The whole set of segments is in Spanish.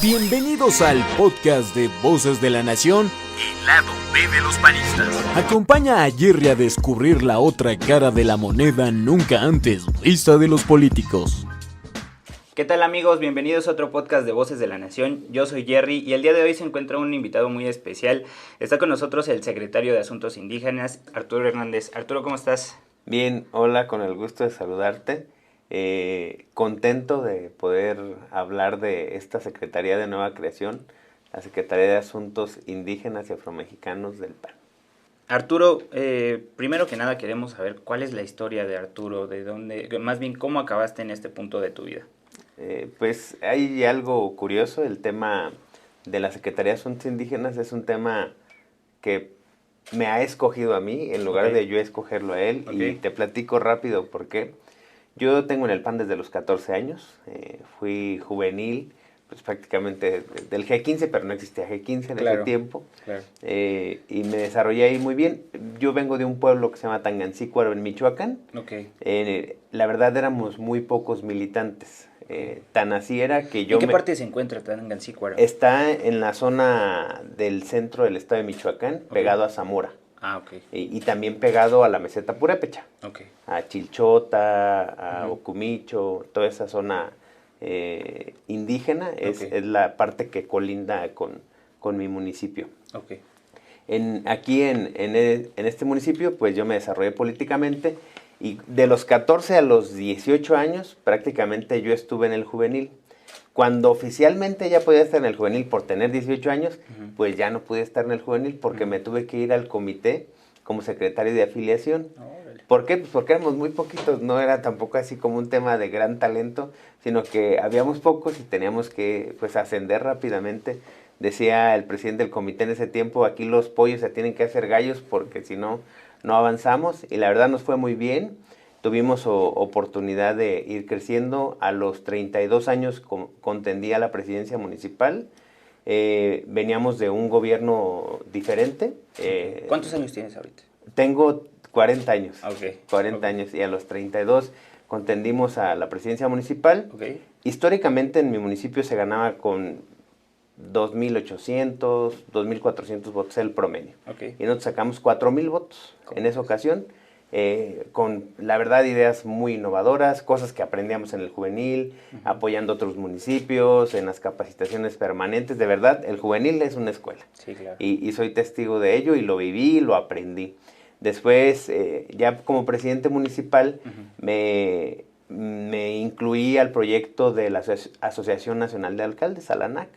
Bienvenidos al podcast de Voces de la Nación, el lado B de los panistas. Acompaña a Jerry a descubrir la otra cara de la moneda nunca antes vista de los políticos. ¿Qué tal amigos? Bienvenidos a otro podcast de Voces de la Nación. Yo soy Jerry y el día de hoy se encuentra un invitado muy especial. Está con nosotros el secretario de Asuntos Indígenas, Arturo Hernández. Arturo, ¿cómo estás? Bien, hola, con el gusto de saludarte. Contento de poder hablar de esta Secretaría de Nueva Creación, la Secretaría de Asuntos Indígenas y Afromexicanos del PAN. Arturo, primero que nada queremos saber cuál es la historia de Arturo, de dónde, más bien cómo acabaste en este punto de tu vida. Pues hay algo curioso, el tema de la Secretaría de Asuntos Indígenas es un tema que me ha escogido a mí en lugar de yo escogerlo a él, y te platico rápido por qué. Yo tengo en el PAN desde los 14 años, fui juvenil, pues prácticamente del G15, pero no existía G15 en ese tiempo, y me desarrollé ahí muy bien. Yo vengo de un pueblo que se llama Tangancícuaro en Michoacán. La verdad éramos muy pocos militantes, tan así era que yo... ¿En qué parte se encuentra Tangancícuaro? Está en la zona del centro del estado de Michoacán, pegado a Zamora. Y también pegado a la meseta purépecha, a Chilchota, a Ocumicho, toda esa zona indígena es la parte que colinda con mi municipio. Aquí en este municipio, pues yo me desarrollé políticamente, y de los 14 a los 18 años prácticamente yo estuve en el juvenil. Cuando oficialmente ya podía estar en el juvenil por tener 18 años, pues ya no pude estar en el juvenil porque me tuve que ir al comité como secretario de afiliación. ¿Por qué? Pues porque éramos muy poquitos, no era tampoco así como un tema de gran talento, sino que habíamos pocos y teníamos que pues ascender rápidamente. Decía el presidente del comité en ese tiempo, aquí los pollos se tienen que hacer gallos porque si no, no avanzamos, y la verdad nos fue muy bien. Tuvimos oportunidad de ir creciendo. A los 32 años contendía la presidencia municipal. Veníamos de un gobierno diferente. ¿Cuántos años tienes ahorita? Tengo 40 años. 40 años, y a los 32 contendimos a la presidencia municipal. Históricamente en mi municipio se ganaba con 2.800, 2.400 votos el promedio. Y nosotros sacamos 4.000 votos en esa ocasión. Con, la verdad, ideas muy innovadoras, cosas que aprendíamos en el juvenil, apoyando a otros municipios, en las capacitaciones permanentes. De verdad, el juvenil es una escuela. Y soy testigo de ello, y lo viví, lo aprendí. Después, ya como presidente municipal, me incluí al proyecto de la Asociación Nacional de Alcaldes, a la ANAC.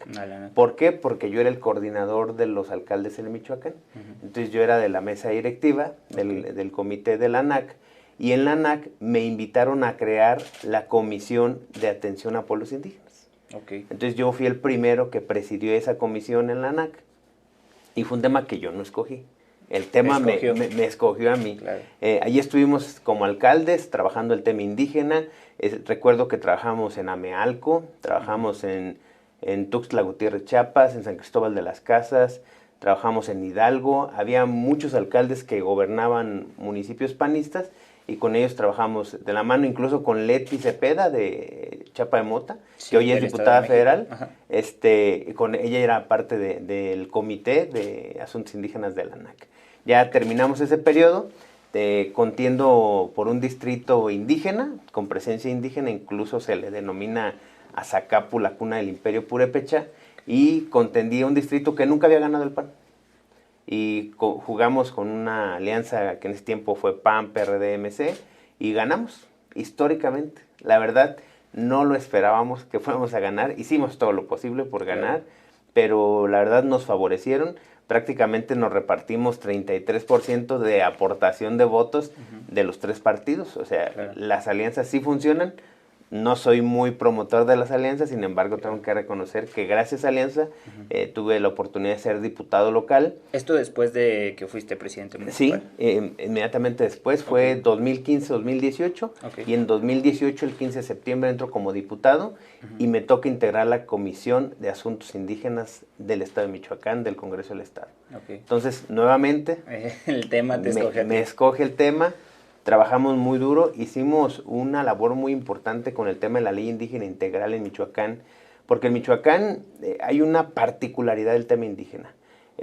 ¿Por qué? Porque yo era el coordinador de los alcaldes en Michoacán. Entonces yo era de la mesa directiva del comité de la ANAC, y en la ANAC me invitaron a crear la Comisión de Atención a Pueblos Indígenas. Entonces yo fui el primero que presidió esa comisión en la ANAC, y fue un tema que yo no escogí. El tema me escogió a mí. Allí estuvimos como alcaldes trabajando el tema indígena. Recuerdo que trabajamos en Amealco, trabajamos en Tuxtla Gutiérrez, Chiapas, en San Cristóbal de las Casas, trabajamos en Hidalgo. Había muchos alcaldes que gobernaban municipios panistas, y con ellos trabajamos de la mano, incluso con Leti Cepeda de Chapa de Mota, que hoy es diputada federal. Con ella era parte del comité de asuntos indígenas de la ANAC. Ya terminamos ese periodo, contiendo por un distrito indígena, con presencia indígena, incluso se le denomina a Zacapu la cuna del imperio purépecha, y contendía un distrito que nunca había ganado el PAN. Y jugamos con una alianza que en ese tiempo fue PAN, PRD, MC, y ganamos, históricamente. La verdad, no lo esperábamos que fuéramos a ganar, hicimos todo lo posible por ganar, pero la verdad nos favorecieron. Prácticamente nos repartimos 33% de aportación de votos de los tres partidos. O sea, las alianzas sí funcionan. No soy muy promotor de las alianzas, sin embargo tengo que reconocer que gracias a Alianza tuve la oportunidad de ser diputado local. ¿Esto después de que fuiste presidente municipal? Sí, inmediatamente después, fue 2015-2018, y en 2018, el 15 de septiembre, entro como diputado, y me toca integrar la Comisión de Asuntos Indígenas del Estado de Michoacán, del Congreso del Estado. Entonces, nuevamente, el tema me escoge el tema. Trabajamos muy duro, hicimos una labor muy importante con el tema de la ley indígena integral en Michoacán, porque en Michoacán hay una particularidad del tema indígena.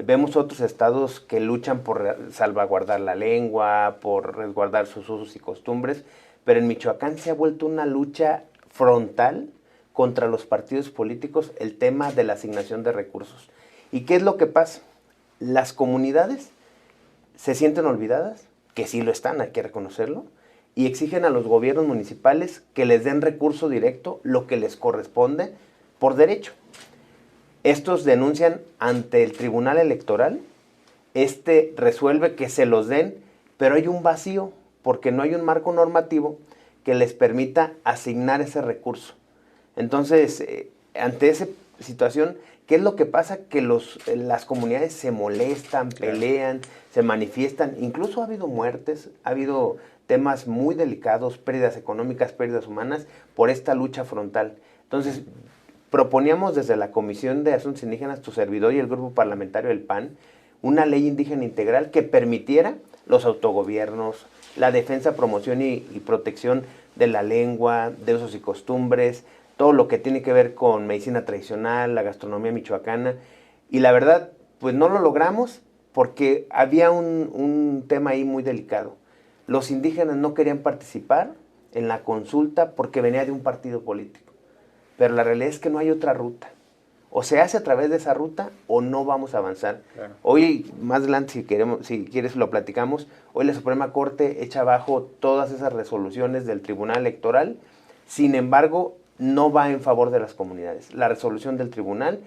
Vemos otros estados que luchan por salvaguardar la lengua, por resguardar sus usos y costumbres, pero en Michoacán se ha vuelto una lucha frontal contra los partidos políticos el tema de la asignación de recursos. ¿Y qué es lo que pasa? Las comunidades se sienten olvidadas, que sí lo están, hay que reconocerlo, y exigen a los gobiernos municipales que les den recurso directo, lo que les corresponde por derecho. Estos denuncian ante el Tribunal Electoral, resuelve que se los den, pero hay un vacío, porque no hay un marco normativo que les permita asignar ese recurso. Entonces, ante esa situación, ¿qué es lo que pasa? Que las comunidades se molestan, pelean, se manifiestan, incluso ha habido muertes, ha habido temas muy delicados, pérdidas económicas, pérdidas humanas, por esta lucha frontal. Entonces, proponíamos desde la Comisión de Asuntos Indígenas, tu servidor y el grupo parlamentario del PAN, una ley indígena integral que permitiera los autogobiernos, la defensa, promoción y protección de la lengua, de usos y costumbres, todo lo que tiene que ver con medicina tradicional, la gastronomía michoacana. Y la verdad, pues no lo logramos porque había un tema ahí muy delicado. Los indígenas no querían participar en la consulta porque venía de un partido político. Pero la realidad es que no hay otra ruta. O se hace a través de esa ruta o no vamos a avanzar. Claro. Hoy, más adelante, si quieres lo platicamos, hoy la Suprema Corte echa abajo todas esas resoluciones del Tribunal Electoral. Sin embargo, no va en favor de las comunidades. La resolución del tribunal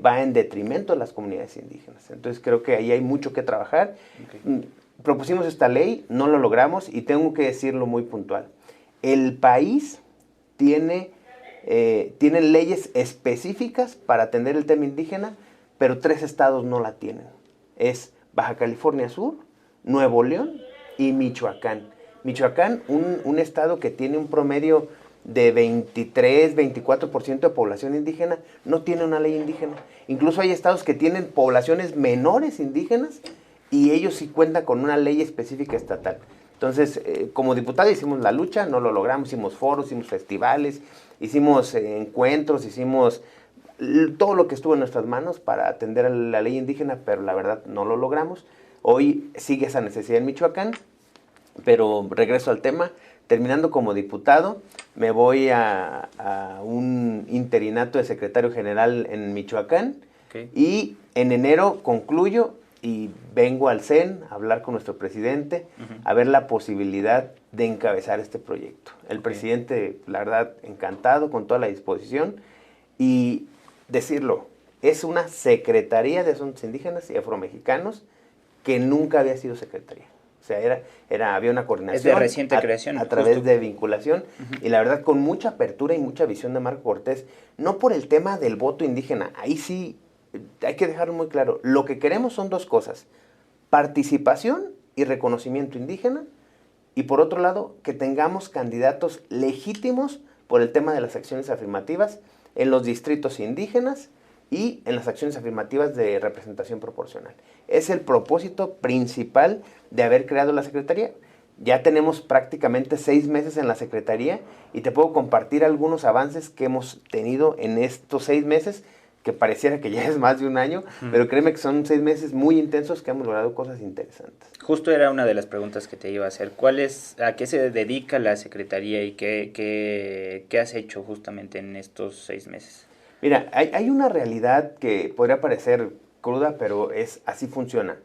va en detrimento de las comunidades indígenas. Entonces creo que ahí hay mucho que trabajar. Okay. Propusimos esta ley, no lo logramos y tengo que decirlo muy puntual. El país tiene leyes específicas para atender el tema indígena, pero 3 estados no la tienen. Es Baja California Sur, Nuevo León y Michoacán. Michoacán, un estado que tiene un promedio de 23, 24% de población indígena, no tiene una ley indígena. Incluso hay estados que tienen poblaciones menores indígenas y ellos sí cuentan con una ley específica estatal. Entonces, como diputado hicimos la lucha, no lo logramos, hicimos foros, hicimos festivales, hicimos encuentros, hicimos todo lo que estuvo en nuestras manos para atender a la ley indígena, pero la verdad no lo logramos. Hoy sigue esa necesidad en Michoacán, pero regreso al tema. Terminando como diputado, me voy a un interinato de secretario general en Michoacán. Okay. Y en enero concluyo y vengo al CEN a hablar con nuestro presidente, a ver la posibilidad de encabezar este proyecto. El presidente, la verdad, encantado, con toda la disposición. Y decirlo, es una Secretaría de Asuntos Indígenas y Afromexicanos que nunca había sido secretaría. O sea, había una coordinación. Es de reciente creación. A través de vinculación. Y la verdad, con mucha apertura y mucha visión de Marco Cortés. No por el tema del voto indígena. Ahí sí hay que dejarlo muy claro. Lo que queremos son 2 cosas. Participación y reconocimiento indígena. Y por otro lado, que tengamos candidatos legítimos por el tema de las acciones afirmativas en los distritos indígenas y en las acciones afirmativas de representación proporcional. Es el propósito principal de haber creado la Secretaría. Ya tenemos prácticamente 6 meses en la Secretaría y te puedo compartir algunos avances que hemos tenido en estos 6 meses, que pareciera que ya es más de un año, pero créeme que son 6 meses muy intensos que hemos logrado cosas interesantes. Justo era una de las preguntas que te iba a hacer. ¿A qué se dedica la Secretaría y qué has hecho justamente en estos 6 meses? Mira, hay una realidad que podría parecer cruda, pero así funciona.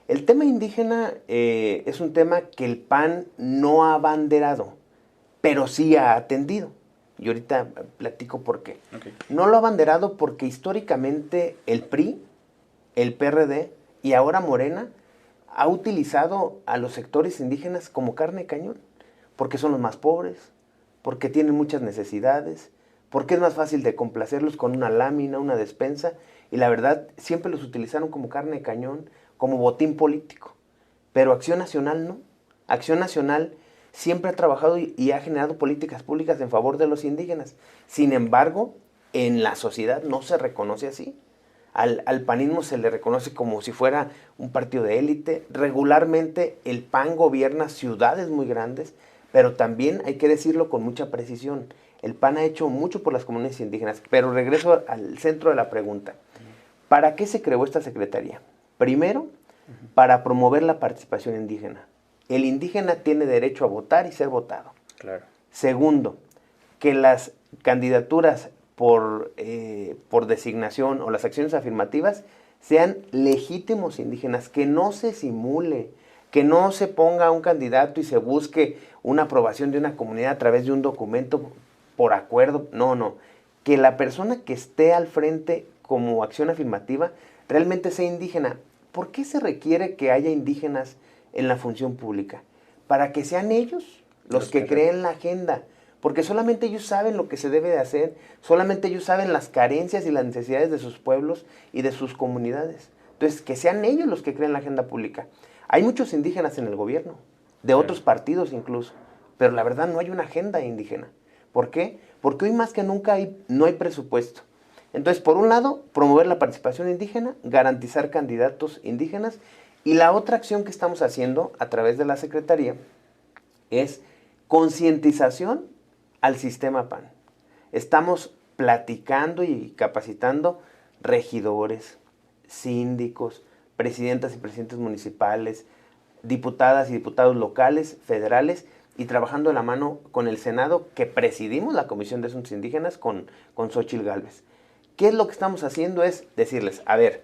El tema indígena es un tema que el PAN no ha abanderado, pero sí ha atendido. Y ahorita platico por qué. Okay. No lo ha abanderado porque históricamente el PRI, el PRD y ahora Morena ha utilizado a los sectores indígenas como carne de cañón, porque son los más pobres, porque tienen muchas necesidades, porque es más fácil de complacerlos con una lámina, una despensa, y la verdad siempre los utilizaron como carne de cañón, como botín político. Pero Acción Nacional no. Acción Nacional siempre ha trabajado y ha generado políticas públicas en favor de los indígenas. Sin embargo, en la sociedad no se reconoce así. Al panismo se le reconoce como si fuera un partido de élite. Regularmente el PAN gobierna ciudades muy grandes, pero también hay que decirlo con mucha precisión. El PAN ha hecho mucho por las comunidades indígenas, pero regreso al centro de la pregunta. ¿Para qué se creó esta secretaría? Primero, para promover la participación indígena. El indígena tiene derecho a votar y ser votado. Claro. Segundo, que las candidaturas por designación o las acciones afirmativas sean legítimos indígenas, que no se simule, que no se ponga un candidato y se busque una aprobación de una comunidad a través de un documento por acuerdo. No. Que la persona que esté al frente como acción afirmativa realmente sea indígena. ¿Por qué se requiere que haya indígenas en la función pública? Para que sean ellos los que creen la agenda. Porque solamente ellos saben lo que se debe de hacer, solamente ellos saben las carencias y las necesidades de sus pueblos y de sus comunidades. Entonces, que sean ellos los que creen la agenda pública. Hay muchos indígenas en el gobierno, de otros partidos incluso, pero la verdad no hay una agenda indígena. ¿Por qué? Porque hoy más que nunca no hay presupuesto. Entonces, por un lado, promover la participación indígena, garantizar candidatos indígenas, y la otra acción que estamos haciendo a través de la Secretaría es concientización al sistema PAN. Estamos platicando y capacitando regidores, síndicos, presidentas y presidentes municipales, diputadas y diputados locales, federales, y trabajando de la mano con el Senado, que presidimos la Comisión de Asuntos Indígenas con Xóchitl Gálvez. ¿Qué es lo que estamos haciendo? Es decirles, a ver,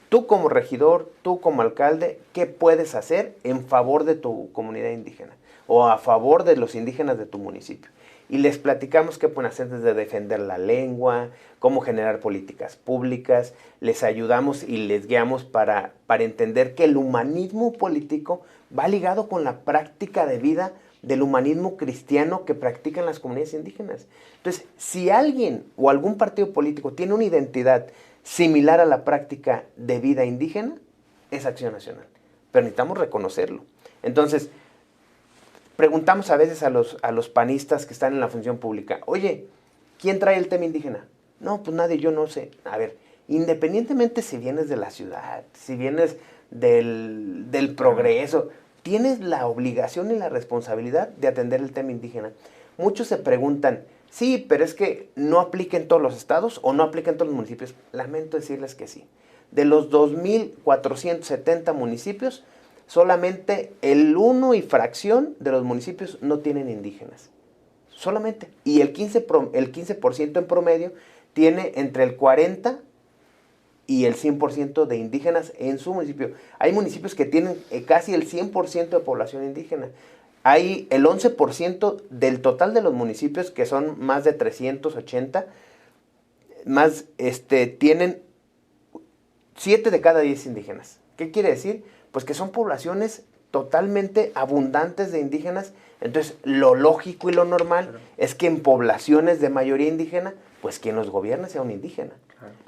tú como regidor, tú como alcalde, ¿qué puedes hacer en favor de tu comunidad indígena? O a favor de los indígenas de tu municipio. Y les platicamos qué pueden hacer desde defender la lengua, cómo generar políticas públicas, les ayudamos y les guiamos para entender que el humanismo político va ligado con la práctica de vida del humanismo cristiano que practican las comunidades indígenas. Entonces, si alguien o algún partido político tiene una identidad similar a la práctica de vida indígena, es Acción Nacional. Pero necesitamos reconocerlo. Entonces, preguntamos a veces a los panistas que están en la función pública, oye, ¿quién trae el tema indígena? No, pues nadie, yo no sé. A ver, independientemente si vienes de la ciudad, si vienes del progreso, tienes la obligación y la responsabilidad de atender el tema indígena. Muchos se preguntan, sí, pero es que no aplica en todos los estados o no aplica en todos los municipios. Lamento decirles que sí. De los 2.470 municipios, solamente el 1 y fracción de los municipios no tienen indígenas. Solamente. Y el 15% en promedio tiene entre el 40 y el 100% de indígenas en su municipio. Hay municipios que tienen casi el 100% de población indígena. Hay el 11% del total de los municipios, que son más de 380, tienen 7 de cada 10 indígenas. ¿Qué quiere decir? Pues que son poblaciones totalmente abundantes de indígenas. Entonces, lo lógico y lo normal es que en poblaciones de mayoría indígena, pues quien los gobierna sea un indígena.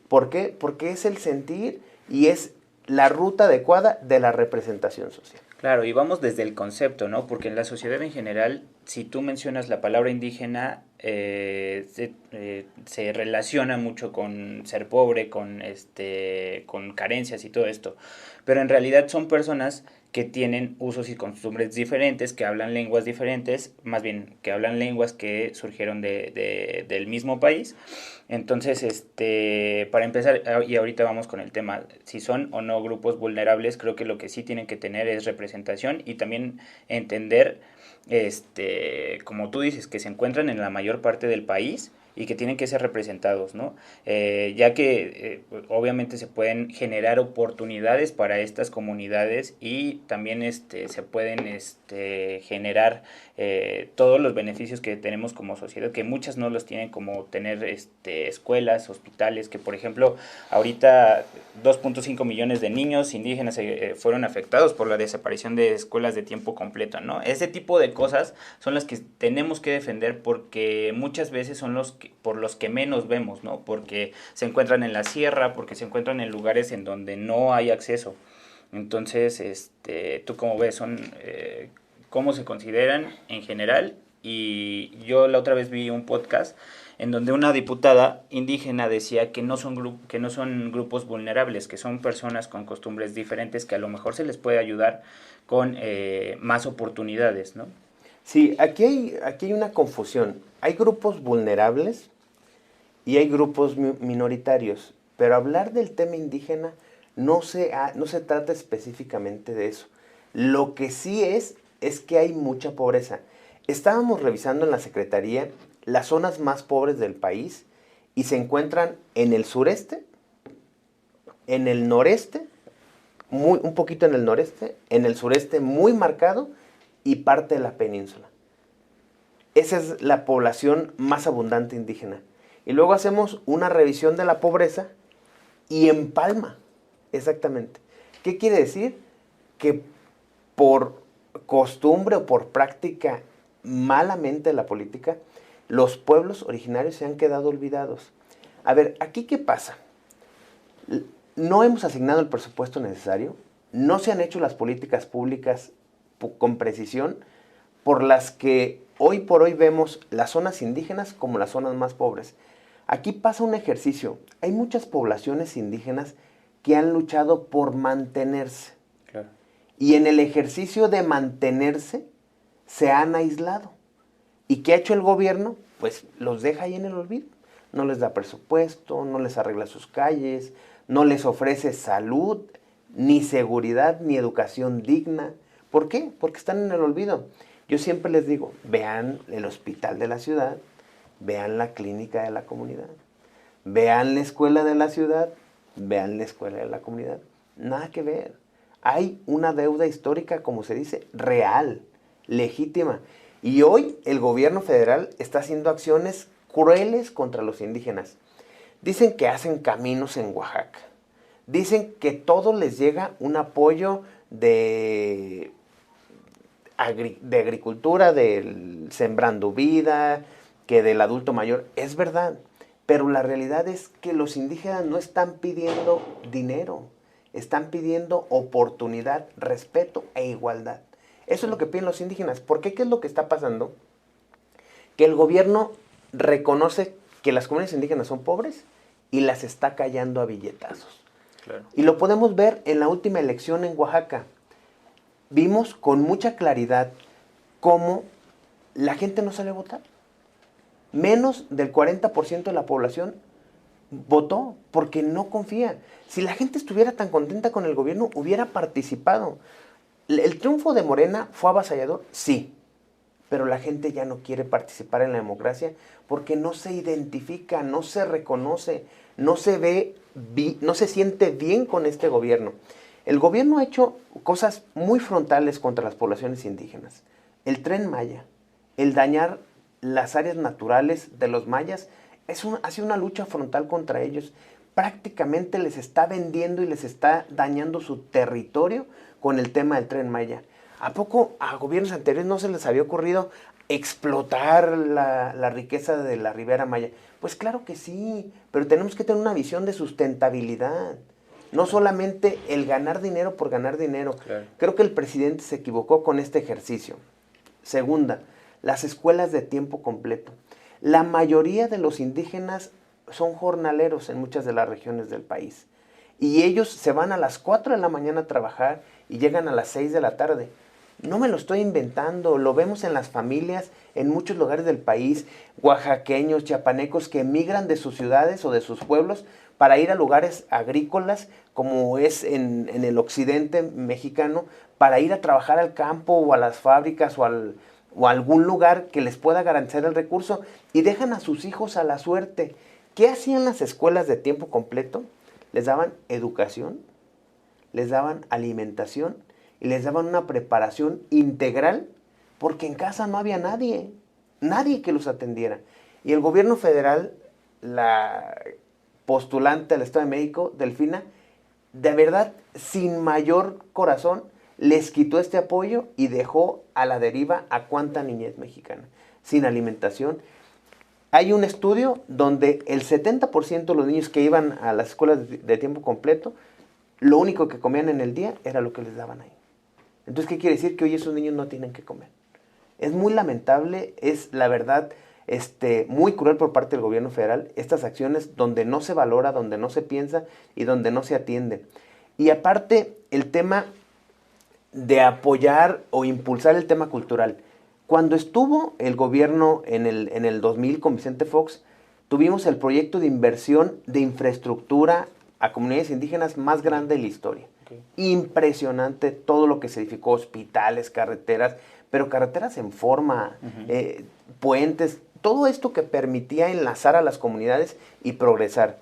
¿Por qué? Porque es el sentir y es la ruta adecuada de la representación social. Claro, y vamos desde el concepto, ¿no? Porque en la sociedad en general, si tú mencionas la palabra indígena, se relaciona mucho con ser pobre, con carencias y todo esto. Pero en realidad son personas que tienen usos y costumbres diferentes, que hablan lenguas diferentes, más bien que hablan lenguas que surgieron del mismo país. Entonces, para empezar, y ahorita vamos con el tema, si son o no grupos vulnerables, creo que lo que sí tienen que tener es representación y también entender, como tú dices, que se encuentran en la mayor parte del país y que tienen que ser representados, ¿no? Ya que obviamente se pueden generar oportunidades para estas comunidades y también se pueden generar todos los beneficios que tenemos como sociedad, que muchas no los tienen, como tener escuelas, hospitales, que por ejemplo ahorita 2.5 millones de niños indígenas fueron afectados por la desaparición de escuelas de tiempo completo, ¿no? Ese tipo de cosas son las que tenemos que defender porque muchas veces son por los que menos vemos, ¿no? Porque se encuentran en la sierra, porque se encuentran en lugares en donde no hay acceso. Entonces, ¿tú cómo ves? ¿Cómo se consideran en general? Y yo la otra vez vi un podcast en donde una diputada indígena decía que no son grupos vulnerables, que son personas con costumbres diferentes que a lo mejor se les puede ayudar con más oportunidades, ¿no? Sí, aquí hay una confusión. Hay grupos vulnerables y hay grupos minoritarios, pero hablar del tema indígena no se trata específicamente de eso. Lo que sí es que hay mucha pobreza. Estábamos revisando en la Secretaría las zonas más pobres del país y se encuentran en el sureste, en el noreste, un poquito en el noreste, en el sureste muy marcado y parte de la península. Esa es la población más abundante indígena. Y luego hacemos una revisión de la pobreza y empalma, exactamente. ¿Qué quiere decir? Que por costumbre o por práctica malamente de la política, los pueblos originarios se han quedado olvidados. A ver, ¿aquí qué pasa? No hemos asignado el presupuesto necesario, no se han hecho las políticas públicas con precisión, por las que hoy por hoy vemos las zonas indígenas como las zonas más pobres. Aquí pasa un ejercicio. Hay muchas poblaciones indígenas que han luchado por mantenerse. Claro. Y en el ejercicio de mantenerse se han aislado. ¿Y qué ha hecho el gobierno? Pues los deja ahí en el olvido. No les da presupuesto, no les arregla sus calles, no les ofrece salud, ni seguridad, ni educación digna. ¿Por qué? Porque están en el olvido. Yo siempre les digo, vean el hospital de la ciudad, vean la clínica de la comunidad, vean la escuela de la ciudad, vean la escuela de la comunidad. Nada que ver. Hay una deuda histórica, como se dice, real, legítima. Y hoy el gobierno federal está haciendo acciones crueles contra los indígenas. Dicen que hacen caminos en Oaxaca. Dicen que todo les llega un apoyo de agricultura, del Sembrando Vida, que del adulto mayor. Es verdad, pero la realidad es que los indígenas no están pidiendo dinero, están pidiendo oportunidad, respeto e igualdad. Eso es lo que piden los indígenas. ¿Por qué? ¿Qué es lo que está pasando? Que el gobierno reconoce que las comunidades indígenas son pobres y las está callando a billetazos. Claro. Y lo podemos ver en la última elección en Oaxaca. Vimos con mucha claridad cómo la gente no sale a votar. Menos del 40% de la población votó porque no confía. Si la gente estuviera tan contenta con el gobierno, hubiera participado. ¿El triunfo de Morena fue avasallador? Sí. Pero la gente ya no quiere participar en la democracia porque no se identifica, no se reconoce, no se ve, no se siente bien con este gobierno. El gobierno ha hecho cosas muy frontales contra las poblaciones indígenas. El Tren Maya, el dañar las áreas naturales de los mayas, ha sido una lucha frontal contra ellos. Prácticamente les está vendiendo y les está dañando su territorio con el tema del Tren Maya. ¿A poco a gobiernos anteriores no se les había ocurrido explotar la riqueza de la Ribera Maya? Pues claro que sí, pero tenemos que tener una visión de sustentabilidad. No solamente el ganar dinero por ganar dinero. Claro. Creo que el presidente se equivocó con este ejercicio. Segunda, las escuelas de tiempo completo. La mayoría de los indígenas son jornaleros en muchas de las regiones del país. Y ellos se van a las 4 de la mañana a trabajar y llegan a las 6 de la tarde. No me lo estoy inventando, lo vemos en las familias, en muchos lugares del país, oaxaqueños, chiapanecos que emigran de sus ciudades o de sus pueblos para ir a lugares agrícolas, como es en el occidente mexicano, para ir a trabajar al campo o a las fábricas o a algún lugar que les pueda garantizar el recurso, y dejan a sus hijos a la suerte. ¿Qué hacían las escuelas de tiempo completo? Les daban educación, les daban alimentación y les daban una preparación integral, porque en casa no había nadie que los atendiera. Y el gobierno federal, la postulante del Estado de México, Delfina, de verdad, sin mayor corazón, les quitó este apoyo y dejó a la deriva a cuánta niñez mexicana, sin alimentación. Hay un estudio donde el 70% de los niños que iban a las escuelas de tiempo completo, lo único que comían en el día era lo que les daban ahí. Entonces, ¿qué quiere decir? Que hoy esos niños no tienen que comer. Es muy lamentable, es la verdad muy cruel por parte del gobierno federal, estas acciones donde no se valora, donde no se piensa y donde no se atiende. Y aparte, el tema de apoyar o impulsar el tema cultural. Cuando estuvo el gobierno en el 2000 con Vicente Fox, tuvimos el proyecto de inversión de infraestructura a comunidades indígenas más grande de la historia. Okay. Impresionante todo lo que se edificó, hospitales, carreteras, pero carreteras en forma, puentes, todo esto que permitía enlazar a las comunidades y progresar.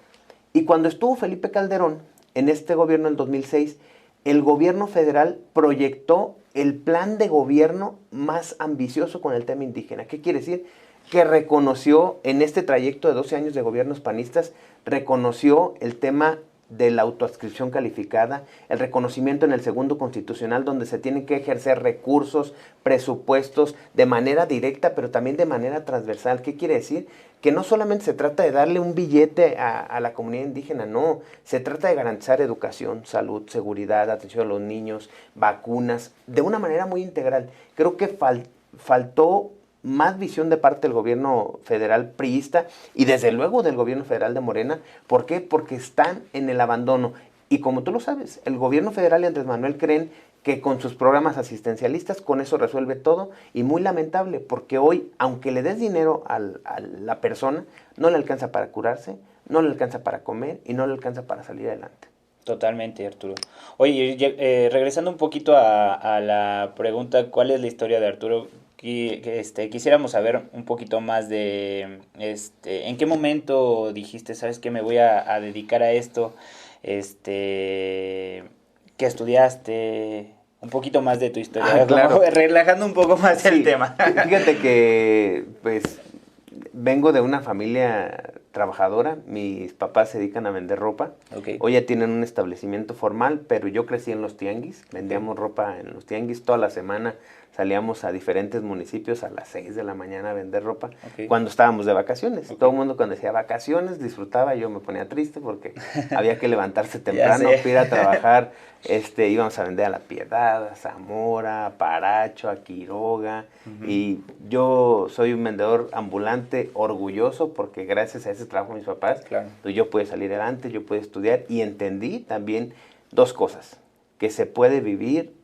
Y cuando estuvo Felipe Calderón en este gobierno en 2006, el gobierno federal proyectó el plan de gobierno más ambicioso con el tema indígena. ¿Qué quiere decir? Que reconoció en este trayecto de 12 años de gobiernos panistas, reconoció el tema de la autoadscripción calificada, el reconocimiento en el segundo constitucional donde se tienen que ejercer recursos, presupuestos de manera directa, pero también de manera transversal. ¿Qué quiere decir? Que no solamente se trata de darle un billete a la comunidad indígena, no, se trata de garantizar educación, salud, seguridad, atención a los niños, vacunas, de una manera muy integral. Creo que faltó más visión de parte del gobierno federal priista y desde luego del gobierno federal de Morena. ¿Por qué? Porque están en el abandono. Y como tú lo sabes, el gobierno federal y Andrés Manuel creen que con sus programas asistencialistas con eso resuelve todo, y muy lamentable, porque hoy, aunque le des dinero a la persona, no le alcanza para curarse, no le alcanza para comer y no le alcanza para salir adelante. Totalmente, Arturo. Oye, regresando un poquito a la pregunta, ¿cuál es la historia de Arturo? Quisiéramos saber un poquito más de, ¿en qué momento dijiste, sabes qué, me voy a dedicar a esto? ¿Qué estudiaste? Un poquito más de tu historia, claro. Relajando un poco más el tema. Fíjate que, pues, vengo de una familia trabajadora, mis papás se dedican a vender ropa. Okay. Hoy ya tienen un establecimiento formal, pero yo crecí en los tianguis, vendíamos ropa en los tianguis toda la semana. Salíamos a diferentes municipios a las 6 de la mañana a vender ropa, cuando estábamos de vacaciones. Todo el mundo cuando decía vacaciones disfrutaba, yo me ponía triste porque había que levantarse temprano, ir a trabajar. Íbamos a vender a La Piedad, a Zamora, a Paracho, a Quiroga. Y yo soy un vendedor ambulante orgulloso porque gracias a ese trabajo de mis papás, pues yo pude salir adelante, yo pude estudiar y entendí también dos cosas: que se puede vivir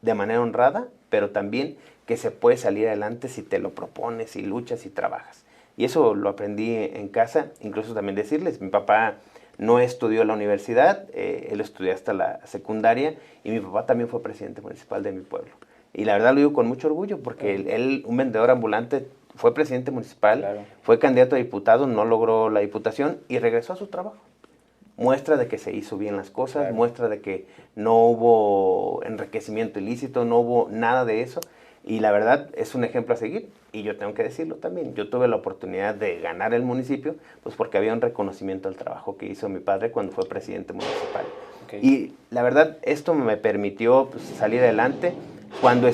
de manera honrada, pero también que se puede salir adelante si te lo propones, si luchas y trabajas. Y eso lo aprendí en casa, incluso también decirles, mi papá no estudió en la universidad, él estudió hasta la secundaria, y mi papá también fue presidente municipal de mi pueblo. Y la verdad lo digo con mucho orgullo, porque él, un vendedor ambulante, fue presidente municipal, fue candidato a diputado, no logró la diputación y regresó a su trabajo. Muestra de que se hizo bien las cosas, muestra de que no hubo enriquecimiento ilícito, no hubo nada de eso. Y la verdad es un ejemplo a seguir. Y yo tengo que decirlo también. Yo tuve la oportunidad de ganar el municipio, pues porque había un reconocimiento al trabajo que hizo mi padre cuando fue presidente municipal. Y la verdad, esto me permitió, pues, salir adelante. Cuando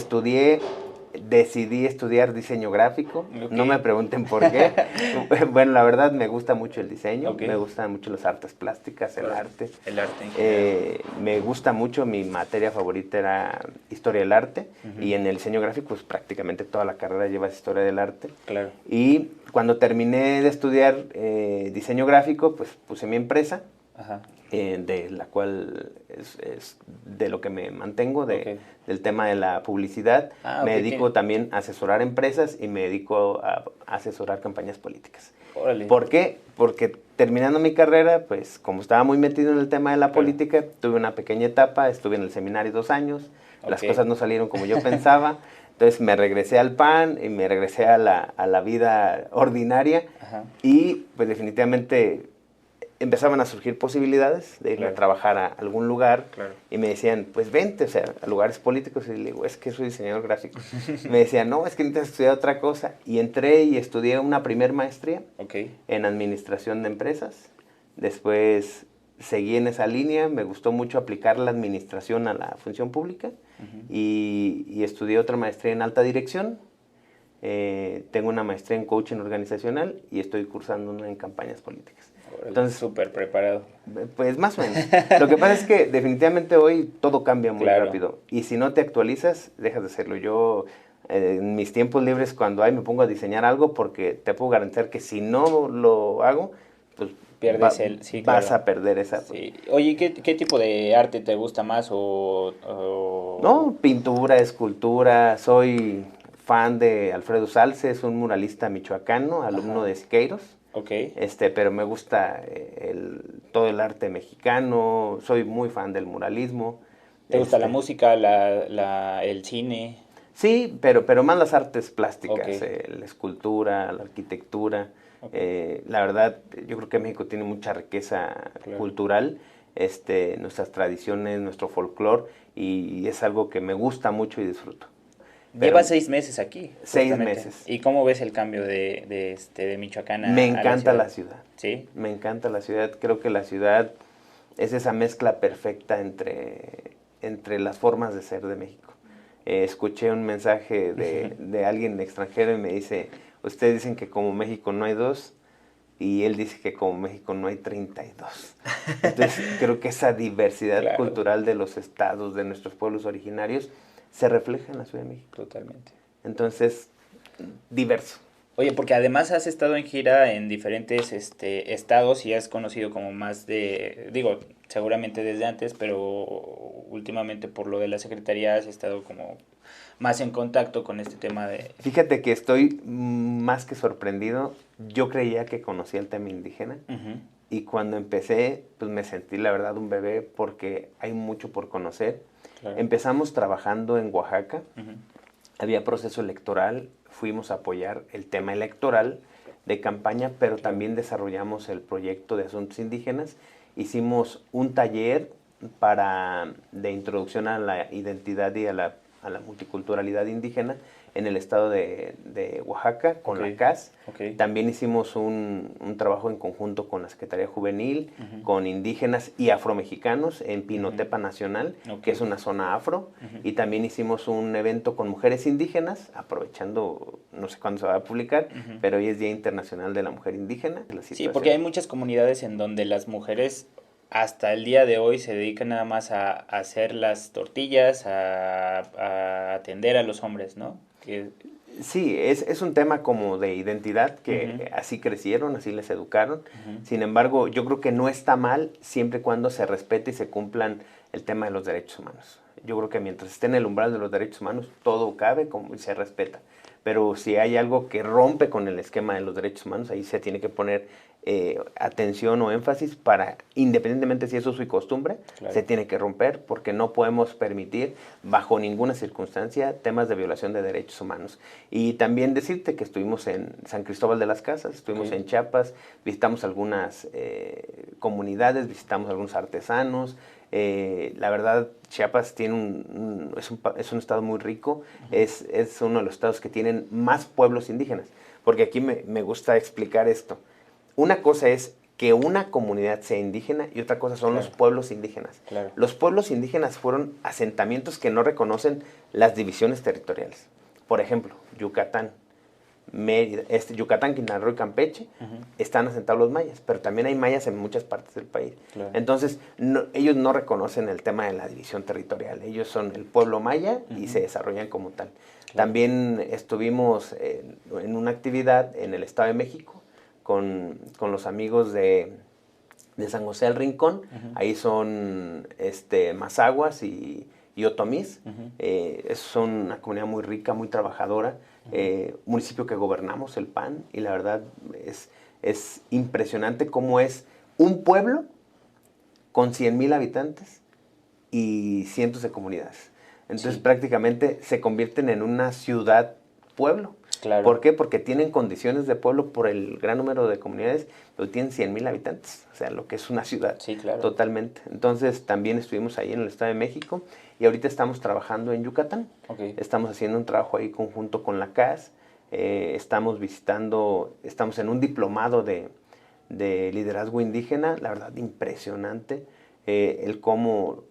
decidí estudiar diseño gráfico, no me pregunten por qué. Bueno, la verdad me gusta mucho el diseño, me gustan mucho las artes plásticas, el arte. El arte. Me gusta mucho, mi materia favorita era historia del arte, y en el diseño gráfico pues prácticamente toda la carrera llevas historia del arte. Claro. Y cuando terminé de estudiar diseño gráfico, pues puse mi empresa. De la cual es de lo que me mantengo, del tema de la publicidad. Me dedico también a asesorar empresas y me dedico a asesorar campañas políticas. Órale. ¿Por qué? Porque terminando mi carrera, pues como estaba muy metido en el tema de la política, tuve una pequeña etapa, estuve en el seminario 2 años, las cosas no salieron como yo pensaba, entonces me regresé al PAN y me regresé a la vida ordinaria. Y pues definitivamente empezaban a surgir posibilidades de irme a trabajar a algún lugar, y me decían, pues vente, o sea, a lugares políticos, y le digo, es que soy diseñador gráfico. Me decían, no, es que necesitas estudiar otra cosa, y entré y estudié una primer maestría en administración de empresas. Después seguí en esa línea, me gustó mucho aplicar la administración a la función pública, y estudié otra maestría en alta dirección. Tengo una maestría en coaching organizacional y estoy cursando una en campañas políticas. Entonces, súper preparado. Pues más o menos. Lo que pasa es que definitivamente hoy todo cambia muy rápido. Y si no te actualizas, dejas de hacerlo. Yo, en mis tiempos libres, cuando me pongo a diseñar algo, porque te puedo garantizar que si no lo hago, pues pierdes vas a perder esa. Sí. Oye, ¿qué tipo de arte te gusta más? No, pintura, escultura, soy fan de Alfredo Salce, es un muralista michoacano, alumno de Siqueiros. Okay. Pero me gusta todo el arte mexicano, soy muy fan del muralismo. ¿Te gusta la música, el cine? Sí, pero más las artes plásticas, Okay. La escultura, la arquitectura. Okay. La verdad, yo creo que México tiene mucha riqueza cultural, nuestras tradiciones, nuestro folclore, y es algo que me gusta mucho y disfruto. Llevas 6 meses aquí. 6 meses. ¿Y cómo ves el cambio de Michoacán a Me encanta la ciudad? ¿Sí? Me encanta la ciudad. Creo que la ciudad es esa mezcla perfecta entre las formas de ser de México. Escuché un mensaje de alguien extranjero y me dice, ustedes dicen que como México no hay dos, y él dice que como México no hay 32. Entonces creo que esa diversidad cultural de los estados, de nuestros pueblos originarios, se refleja en la Ciudad de México. Totalmente. Entonces, diverso. Oye, porque además has estado en gira en diferentes estados y has conocido como más seguramente desde antes, pero últimamente por lo de la Secretaría has estado como más en contacto con este tema de... Fíjate que estoy más que sorprendido. Yo creía que conocía el tema indígena, y cuando empecé, pues me sentí la verdad un bebé, porque hay mucho por conocer. Claro. Empezamos trabajando en Oaxaca, había proceso electoral, fuimos a apoyar el tema electoral de campaña, pero también desarrollamos el proyecto de asuntos indígenas. Hicimos un taller de introducción a la identidad y a la multiculturalidad indígena en el estado de Oaxaca, con la CAS. También hicimos un trabajo en conjunto con la Secretaría Juvenil, con indígenas y afromexicanos en Pinotepa Nacional, que es una zona afro. Y también hicimos un evento con mujeres indígenas, aprovechando, no sé cuándo se va a publicar, pero hoy es Día Internacional de la Mujer Indígena. Sí, porque hay muchas comunidades en donde las mujeres hasta el día de hoy se dedican nada más a hacer las tortillas, a atender a los hombres, ¿no? Sí, es un tema como de identidad, que así crecieron, así les educaron. Sin embargo, yo creo que no está mal siempre y cuando se respete y se cumplan el tema de los derechos humanos. Yo creo que mientras esté en el umbral de los derechos humanos, todo cabe y se respeta. Pero si hay algo que rompe con el esquema de los derechos humanos, ahí se tiene que poner atención o énfasis para, independientemente si es uso y costumbre, se tiene que romper, porque no podemos permitir bajo ninguna circunstancia temas de violación de derechos humanos. Y también decirte que estuvimos en San Cristóbal de las Casas, estuvimos en Chiapas, visitamos algunas comunidades, visitamos algunos artesanos. La verdad, Chiapas tiene es un estado muy rico, es uno de los estados que tienen más pueblos indígenas, porque aquí me gusta explicar esto. Una cosa es que una comunidad sea indígena y otra cosa son los pueblos indígenas. Los pueblos indígenas fueron asentamientos que no reconocen las divisiones territoriales. Por ejemplo, Yucatán, Mérida, Yucatán, Quintana Roo y Campeche, están asentados los mayas, pero también hay mayas en muchas partes del país. Entonces, ellos no reconocen el tema de la división territorial. Ellos son el pueblo maya y se desarrollan como tal. También estuvimos en una actividad en el Estado de México con los amigos de San José del Rincón. Ahí son mazahuas y otomís. Son una comunidad muy rica, muy trabajadora. Municipio que gobernamos, el PAN, y la verdad es impresionante cómo es un pueblo con 100,000 habitantes y cientos de comunidades. Entonces prácticamente se convierten en una ciudad-pueblo. ¿Por qué? Porque tienen condiciones de pueblo por el gran número de comunidades, pero tienen 100,000 habitantes, o sea, lo que es una ciudad. Totalmente. Entonces también estuvimos ahí en el Estado de México, y ahorita estamos trabajando en Yucatán. Estamos haciendo un trabajo ahí conjunto con la CAS. Estamos en un diplomado de liderazgo indígena. La verdad, impresionante el cómo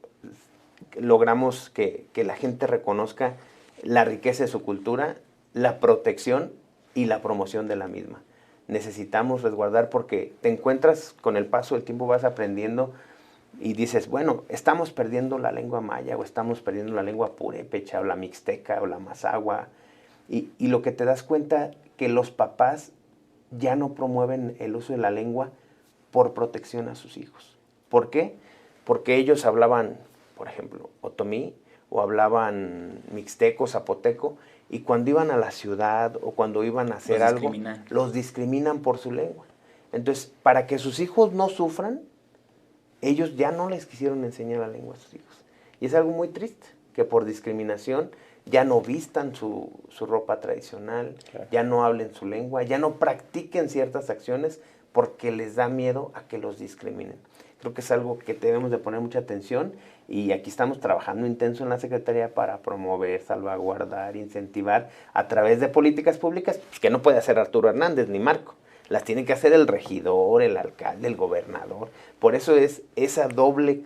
logramos que la gente reconozca la riqueza de su cultura, la protección y la promoción de la misma. Necesitamos resguardar, porque te encuentras con el paso del tiempo, vas aprendiendo y dices, bueno, estamos perdiendo la lengua maya, o estamos perdiendo la lengua purépecha, o la mixteca, o la mazahua, y lo que te das cuenta, que los papás ya no promueven el uso de la lengua por protección a sus hijos. ¿Por qué? Porque ellos hablaban, por ejemplo, otomí, o hablaban mixteco, zapoteco, y cuando iban a la ciudad o cuando iban a hacer algo, los discriminan por su lengua. Entonces, para que sus hijos no sufran, ellos ya no les quisieron enseñar la lengua a sus hijos. Y es algo muy triste, que por discriminación ya no vistan su ropa tradicional, claro, ya no hablen su lengua, ya no practiquen ciertas acciones porque les da miedo a que los discriminen. Creo que es algo que debemos de poner mucha atención y aquí estamos trabajando intenso en la Secretaría para promover, salvaguardar, incentivar a través de políticas públicas pues, que no puede hacer Arturo Hernández ni Marco. Las tiene que hacer el regidor, el alcalde, el gobernador. Por eso es esa doble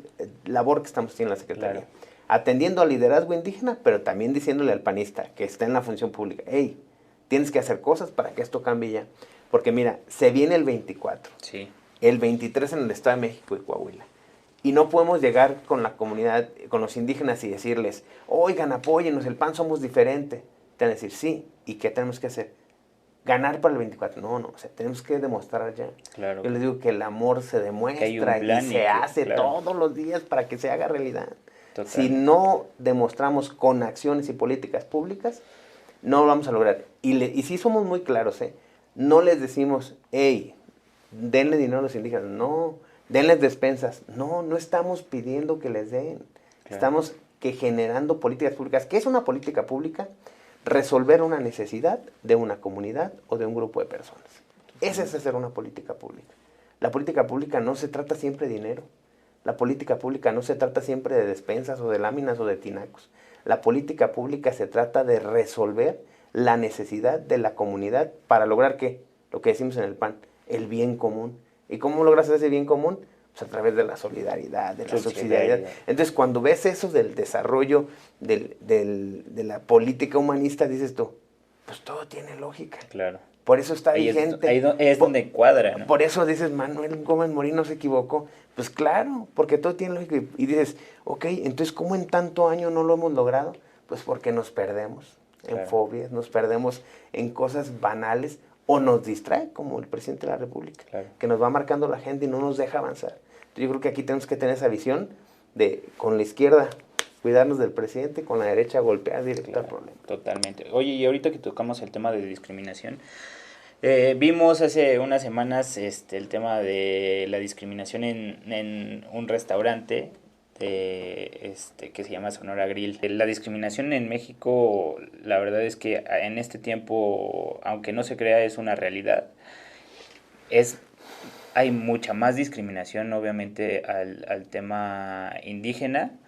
labor que estamos haciendo en la Secretaría. Claro. Atendiendo al liderazgo indígena, pero también diciéndole al panista que está en la función pública, hey, tienes que hacer cosas para que esto cambie ya. Porque mira, se viene el 24, sí, el 23 en el Estado de México y Coahuila. Y no podemos llegar con la comunidad, con los indígenas y decirles, oigan, apóyennos, el PAN somos diferente. Te van a decir, sí, ¿y qué tenemos que hacer? Ganar para el 24. No, o sea, tenemos que demostrar ya. Claro. Yo les digo que el amor se demuestra y se hace todos los días para que se haga realidad. Totalmente. Si no demostramos con acciones y políticas públicas, no lo vamos a lograr. Y sí somos muy claros, no les decimos, hey, denle dinero a los indígenas. No, denles despensas. No estamos pidiendo que les den. Claro. Estamos generando políticas públicas. ¿Qué es una política pública? Resolver una necesidad de una comunidad o de un grupo de personas. Ese es hacer una política pública. La política pública no se trata siempre de dinero. La política pública no se trata siempre de despensas o de láminas o de tinacos. La política pública se trata de resolver la necesidad de la comunidad para lograr ¿qué? Lo que decimos en el PAN, el bien común. ¿Y cómo logras ese bien común? Pues a través de la solidaridad, de la subsidiariedad. Entonces, cuando ves eso del desarrollo de la política humanista, dices tú, pues todo tiene lógica. Claro. Por eso está vigente. Ahí es donde cuadra, ¿no? Por eso dices, Manuel Gómez Morín no se equivocó. Pues claro, porque todo tiene lógica. Y dices, ok, entonces, ¿cómo en tanto año no lo hemos logrado? Pues porque nos perdemos en fobias, nos perdemos en cosas banales o nos distrae, como el presidente de la República, que nos va marcando la gente y no nos deja avanzar. Entonces, yo creo que aquí tenemos que tener esa visión de, con la izquierda, cuidarnos del presidente, con la derecha golpear directo al problema. Totalmente. Oye, y ahorita que tocamos el tema de discriminación, vimos hace unas semanas el tema de la discriminación en un restaurante que se llama Sonora Grill. La discriminación en México, la verdad es que en este tiempo, aunque no se crea, es una realidad. Hay mucha más discriminación, obviamente, al tema indígena,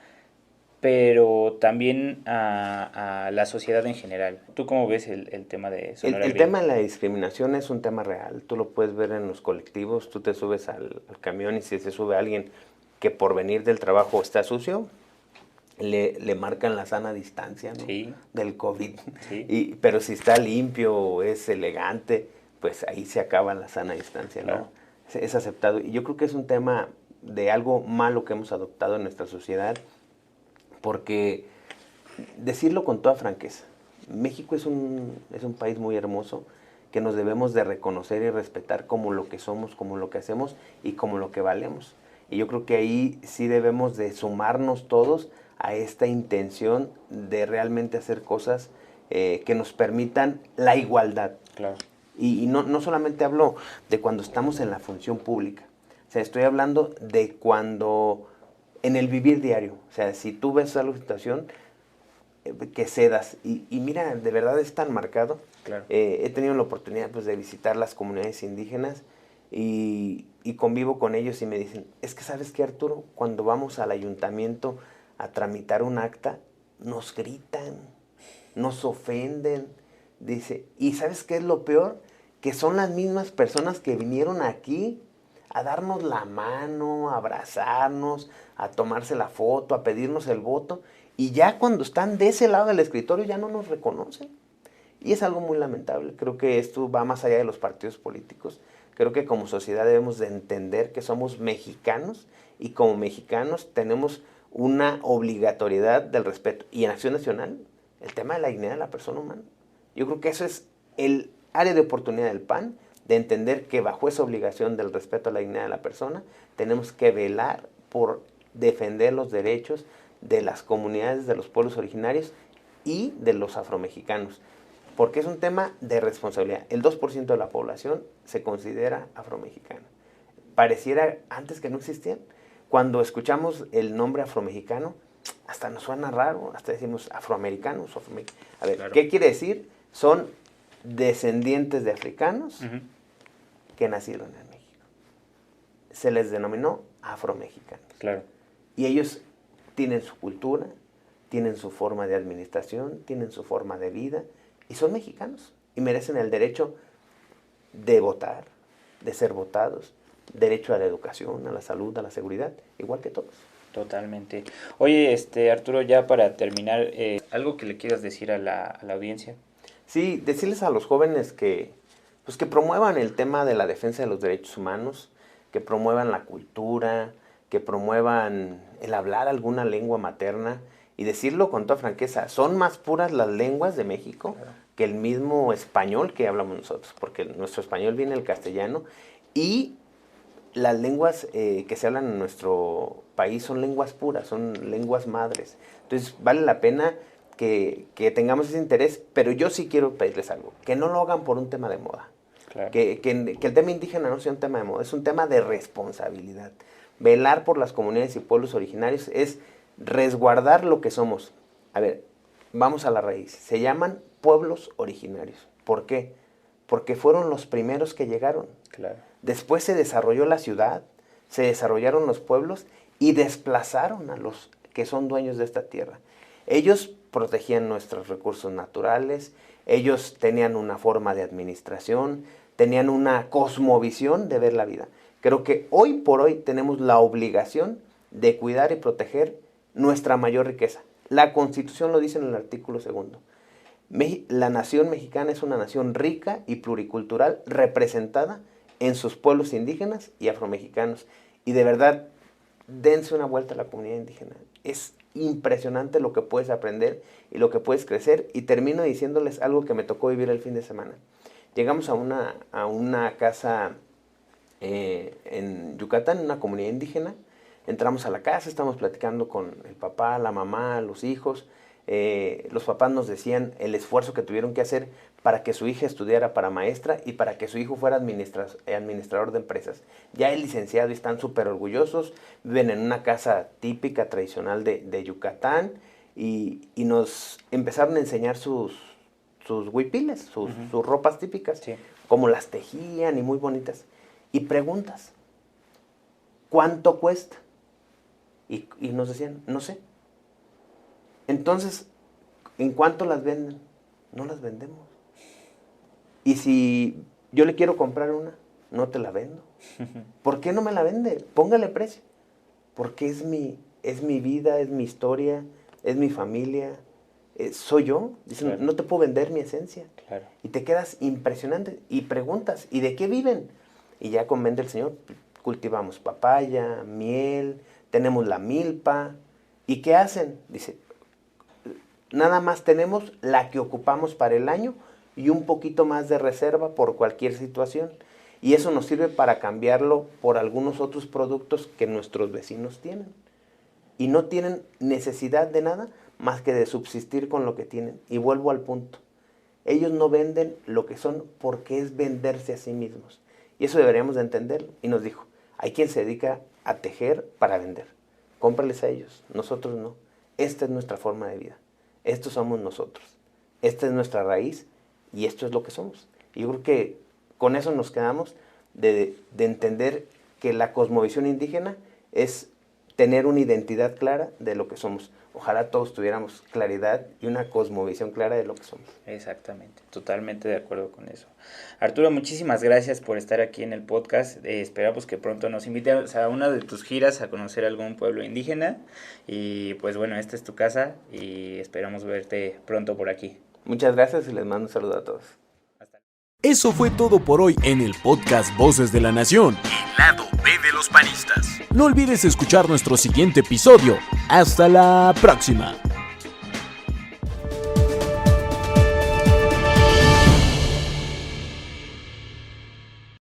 pero también a la sociedad en general. ¿Tú cómo ves el tema de Sonora Grill? El tema de la discriminación es un tema real. Tú lo puedes ver en los colectivos. Tú te subes al camión y si se sube alguien que por venir del trabajo está sucio, le marcan la sana distancia, ¿no? Sí. Del COVID. Sí. Pero si está limpio, es elegante, pues ahí se acaba la sana distancia, ¿no? Claro. Es aceptado. Y yo creo que es un tema de algo malo que hemos adoptado en nuestra sociedad, porque decirlo con toda franqueza, México es un país muy hermoso que nos debemos de reconocer y respetar como lo que somos, como lo que hacemos y como lo que valemos. Y yo creo que ahí sí debemos de sumarnos todos a esta intención de realmente hacer cosas que nos permitan la igualdad. Claro. Y no solamente hablo de cuando estamos en la función pública, o sea, estoy hablando de cuando en el vivir diario, o sea, si tú ves alguna situación, que cedas. Y mira, de verdad es tan marcado. Claro. He tenido la oportunidad pues, de visitar las comunidades indígenas y convivo con ellos y me dicen, es que ¿sabes qué, Arturo? Cuando vamos al ayuntamiento a tramitar un acta, nos gritan, nos ofenden. Dice, ¿y sabes qué es lo peor? Que son las mismas personas que vinieron aquí a darnos la mano, a abrazarnos, a tomarse la foto, a pedirnos el voto, y ya cuando están de ese lado del escritorio ya no nos reconocen. Y es algo muy lamentable. Creo que esto va más allá de los partidos políticos. Creo que como sociedad debemos de entender que somos mexicanos y como mexicanos tenemos una obligatoriedad del respeto. Y en Acción Nacional, el tema de la dignidad de la persona humana. Yo creo que eso es el área de oportunidad del PAN, de entender que bajo esa obligación del respeto a la dignidad de la persona, tenemos que velar por defender los derechos de las comunidades de los pueblos originarios y de los afromexicanos. porque es un tema de responsabilidad. El 2% de la población se considera afromexicana. Pareciera antes que no existían. Cuando escuchamos el nombre afromexicano, hasta nos suena raro, hasta decimos afroamericanos. A ver, claro. ¿Qué quiere decir? Son descendientes de africanos que nacieron en México. Se les denominó afromexicanos. Claro. Y ellos tienen su cultura, tienen su forma de administración, tienen su forma de vida, y son mexicanos. Y merecen el derecho de votar, de ser votados, derecho a la educación, a la salud, a la seguridad, igual que todos. Totalmente. Oye, Arturo, ya para terminar, ¿algo que le quieras decir a la audiencia? Sí, decirles a los jóvenes que promuevan el tema de la defensa de los derechos humanos, que promuevan la cultura, que promuevan el hablar alguna lengua materna, y decirlo con toda franqueza, son más puras las lenguas de México que el mismo español que hablamos nosotros, porque nuestro español viene del castellano, y las lenguas que se hablan en nuestro país son lenguas puras, son lenguas madres. Entonces vale la pena que tengamos ese interés, pero yo sí quiero pedirles algo, que no lo hagan por un tema de moda. Claro. Que el tema indígena no sea un tema de moda, es un tema de responsabilidad. Velar por las comunidades y pueblos originarios es resguardar lo que somos. A ver, vamos a la raíz. Se llaman pueblos originarios. ¿Por qué? Porque fueron los primeros que llegaron. Claro. Después se desarrolló la ciudad, se desarrollaron los pueblos y desplazaron a los que son dueños de esta tierra. Ellos protegían nuestros recursos naturales, ellos tenían una forma de administración, tenían una cosmovisión de ver la vida. Creo que hoy por hoy tenemos la obligación de cuidar y proteger nuestra mayor riqueza. La Constitución lo dice en el artículo 2. La nación mexicana es una nación rica y pluricultural representada en sus pueblos indígenas y afromexicanos. Y de verdad, dense una vuelta a la comunidad indígena. Es impresionante lo que puedes aprender y lo que puedes crecer. Y termino diciéndoles algo que me tocó vivir el fin de semana. Llegamos a una casa en Yucatán, en una comunidad indígena. Entramos a la casa, estamos platicando con el papá, la mamá, los hijos. Los papás nos decían el esfuerzo que tuvieron que hacer para que su hija estudiara para maestra y para que su hijo fuera administrador de empresas. Ya es licenciado y están súper orgullosos. Viven en una casa típica, tradicional de Yucatán, y nos empezaron a enseñar sus huipiles, sus ropas típicas, sí, cómo las tejían y muy bonitas. Y preguntas, ¿cuánto cuesta? Y nos decían, no sé. Entonces, ¿en cuánto las venden? No las vendemos. Y si yo le quiero comprar una, no te la vendo. ¿Por qué no me la vende? Póngale precio. Porque es mi vida, es mi historia, es mi familia, soy yo. Dicen, claro, no te puedo vender mi esencia. Claro. Y te quedas impresionante. Y preguntas, ¿y de qué viven? Y ya convence el Señor, cultivamos papaya, miel, tenemos la milpa. ¿Y qué hacen? Dice, nada más tenemos la que ocupamos para el año y un poquito más de reserva por cualquier situación. Y eso nos sirve para cambiarlo por algunos otros productos que nuestros vecinos tienen. Y no tienen necesidad de nada más que de subsistir con lo que tienen. Y vuelvo al punto. Ellos no venden lo que son porque es venderse a sí mismos. Y eso deberíamos de entender. Y nos dijo, hay quien se dedica a tejer para vender. Cómprales a ellos, nosotros no. Esta es nuestra forma de vida. Estos somos nosotros. Esta es nuestra raíz y esto es lo que somos. Y yo creo que con eso nos quedamos de entender que la cosmovisión indígena es tener una identidad clara de lo que somos. Ojalá todos tuviéramos claridad y una cosmovisión clara de lo que somos. Exactamente, totalmente de acuerdo con eso. Arturo, muchísimas gracias por estar aquí en el podcast. Esperamos que pronto nos invites a una de tus giras a conocer algún pueblo indígena. Y pues bueno, esta es tu casa y esperamos verte pronto por aquí. Muchas gracias y les mando un saludo a todos. Eso fue todo por hoy en el podcast Voces de la Nación, el lado B de los panistas. No olvides escuchar nuestro siguiente episodio. ¡Hasta la próxima!